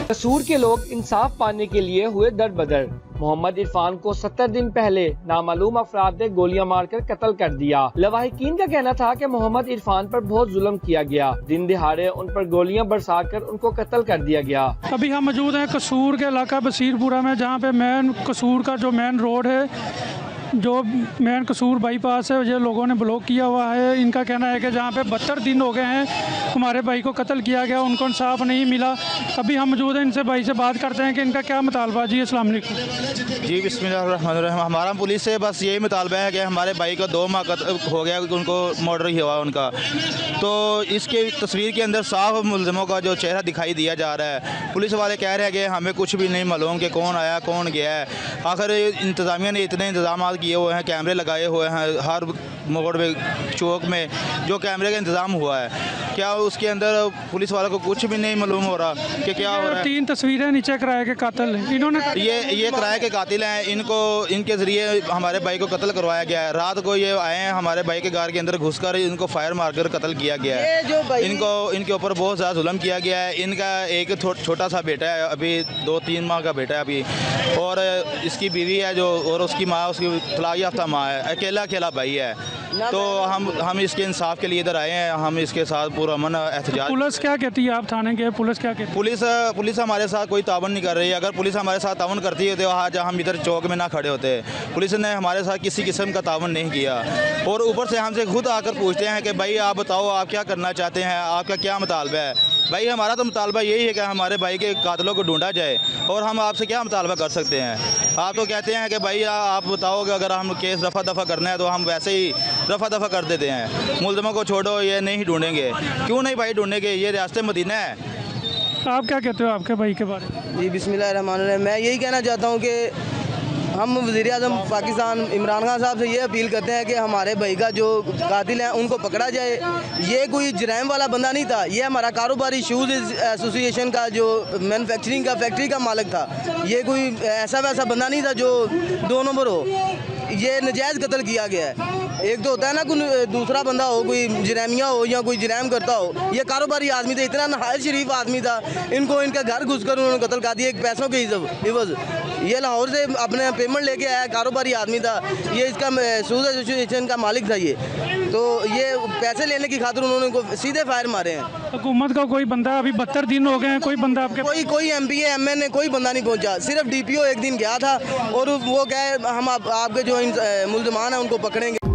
कसूर के लोग इंसाफ पाने के लिए हुए दर बदर। मोहम्मद इरफान को 70 दिन पहले नामालूम अफराद ने गोलियां मारकर कत्ल कर दिया। लवाहिकीन का कहना था कि मोहम्मद इरफान पर बहुत जुल्म किया गया। दिन दिहाड़े उन पर गोलियां बरसाकर उनको कत्ल कर दिया गया। अभी हम मौजूद हैं कसूर के इलाका बसीरपुरा में, जहाँ पे मेन कसूर का जो मेन रोड है, जो मेन कसूर बाईपास है, ये लोगों ने ब्लॉक किया हुआ है। इनका कहना है कि जहाँ पे 72 दिन हो गए हैं हमारे भाई को कत्ल किया गया, उनको इंसाफ नहीं मिला। अभी हम मौजूद हैं, इनसे भाई से बात करते हैं कि इनका क्या मुतालबा। जी अस्सलाम वालेकुम। जी बिस्मिल्लाहिर्रहमानिर्रहीम। हमारा पुलिस से बस यही मुतालबा है कि हमारे भाई को 2 माह हो गया, उनको मर्डर ही हुआ उनका। तो इसके तस्वीर के अंदर साफ मुलज़िमों का जो चेहरा दिखाई दिया जा रहा है। पुलिस वाले कह रहे हैं कि हमें कुछ भी नहीं मालूम कि कौन आया कौन गया है। आखिर इंतज़ामिया ने इतने इंतजाम किए हुए हैं, कैमरे लगाए हुए हैं हर मोड़ में, चौक में जो कैमरे का इंतज़ाम हुआ है, क्या उसके अंदर पुलिस वालों को कुछ भी नहीं मालूम हो रहा कि क्या हो रहा है। 3 तस्वीरें नीचे किराए के कातिल इन्होंने ये किराए के कातिल हैं। इनको इनके ज़रिए हमारे भाई को कत्ल करवाया गया है। रात को ये आए हैं, हमारे भाई के घर के अंदर घुसकर इनको फायर मारकर कत्ल किया गया है। इनके ऊपर बहुत ज़्यादा जुल्म किया गया है। इनका एक छोटा सा बेटा है, अभी 2-3 माह का बेटा है अभी, और इसकी बीवी है जो, और उसकी माँ, उसकी तलाक याफ्ता माँ है। अकेला भाई है। तो हम इसके इंसाफ के लिए इधर आए हैं। हम इसके साथ पूरा अमन एहतजाज। पुलिस क्या कहती है? आप थाने के, पुलिस क्या कहती है? पुलिस हमारे साथ कोई तावन नहीं कर रही है। अगर पुलिस हमारे साथ तावन करती है तो आज हम इधर चौक में ना खड़े होते। पुलिस ने हमारे साथ किसी किस्म का तावन नहीं किया, और ऊपर से हमसे खुद आकर पूछते हैं कि भाई आप बताओ आप क्या करना चाहते हैं, आपका क्या मुतालबा है। भाई हमारा तो मुतालबा यही है कि हमारे भाई के कातिलों को ढूंढा जाए, और हम आपसे क्या मुतालबा कर सकते हैं। आप तो कहते हैं कि भाई आप बताओ कि अगर हम केस रफा दफ़ा करना है तो हम वैसे ही रफा दफ़ा कर देते हैं। मुलज़िमों को छोड़ो, ये नहीं ढूंढेंगे। क्यों नहीं भाई ढूंढेंगे, ये रियासत मदीना है। आप क्या कहते हो आपके भाई के बारे में? जी बिस्मिल्लाहिर्रहमानिर्रहीम। मैं यही कहना चाहता हूँ कि हम वज़ीर-ए-आज़म पाकिस्तान इमरान खान साहब से ये अपील करते हैं कि हमारे भाई का जो कातिल है उनको पकड़ा जाए। ये कोई जराइम वाला बंदा नहीं था। ये हमारा कारोबारी शूज़ एसोसिएशन का जो मैन्युफैक्चरिंग का फैक्ट्री का मालिक था। ये कोई ऐसा वैसा बंदा नहीं था जो 2 नंबर हो। ये नजायज़ कत्ल किया गया है। एक तो होता है ना, कोई दूसरा बंदा हो, कोई जरामिया हो या कोई जराइम करता हो। ये कारोबारी आदमी था, इतना नहायत शरीफ आदमी था। इनको इनके घर घुसकर उन्होंने कत्ल कर दिया, एक पैसों के इवज़। ये लाहौर से अपने पेमेंट लेके आया, कारोबारी आदमी था। ये इसका शूज़ एसोसिएशन का मालिक था। ये तो ये पैसे लेने की खातिर उन्होंने इनको सीधे फायर मारे हैं। हुकूमत का कोई बंदा, अभी 72 दिन हो गए हैं, कोई बंदा आपके? कोई MPA MN कोई बंदा नहीं पहुंचा। सिर्फ DPO एक दिन गया था, और वो कहे हम आपके जो मुल्ज़िमान हैं उनको पकड़ेंगे।